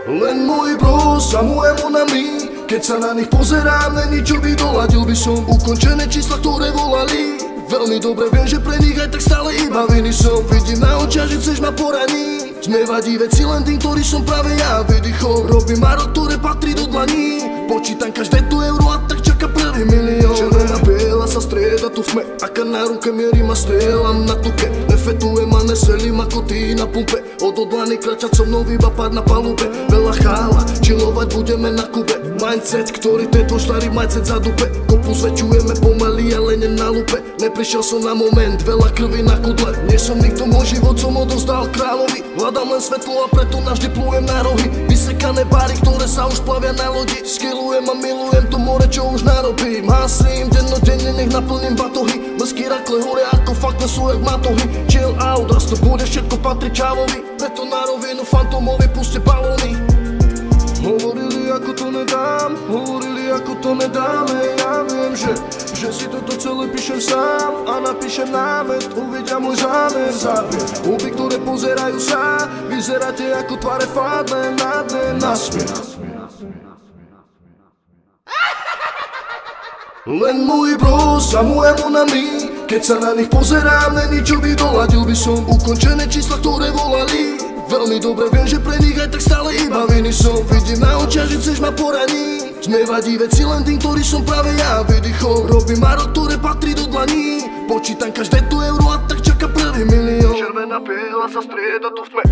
Len môj bros a moje monami, keď sa na nich pozerám, není čo by doladil by som ukončené čísla, ktoré volali. Veľmi dobre viem, že pre nich aj tak stále iba viny som. Vidím na očiach, že chceš ma poraniť. Nevadí veci len tým, ktorý som práve ja vydychol. Robím marok, ktoré patrí do dlaní. Počítam každé tu euro a tak čaká prvý milión. Červená biela sa strieda tu v tme, aká na ruke mierí ma strieľam na tuke. Nefetujem a neselím ako ty na pumpe. Od odlany kračať so mnou iba pár na palube. Veľa chála, chillovať budeme na Kube. Mindset, ktorý ten tvoj starý mindset zadupe. Kopu zväčšujeme pomaly, ale ne na lupe. Neprišiel som na moment, veľa krvi na kudle. Nie som nikto, môj život som odovzdal kráľovi. Hľadám len svetlo a preto navždy plujem na rohy. Vysekané páry, ktoré sa už plavia na lodi. Skillujem a milujem to more, čo už narobím. Hasím dennodenne, nech naplním batohy. Blesky rakle hore ako fakt nesú jak matohy. Chill out, raz to bude všetko patrí čavovi. Preto na rovinu fantomovi puste balóny. Hovorili ako to nedám, hovorili ako to nedáme. Ja viem, že si toto celé píšem sám a napíšem námet, uvidia môj zámer. Záber, huby, ktoré pozerajú sa, vyzeráte ako tváre fádne na dne nasmiech. Len môj bros a moje monami, keď sa na nich pozerám, není čo by doladil by som ukončené čísla, ktoré volali. Veľmi dobre viem, že pre nich aj tak stále iba viny som. Vidím na očiach, že chceš ma poraniť. Nevadí veci len tým, ktorý som práve ja vydychol. Robím marok, ktoré patrí do dlaní. Počítam každé tu euro a tak čaká prvý milión. Červená biela sa strieda tu v tme.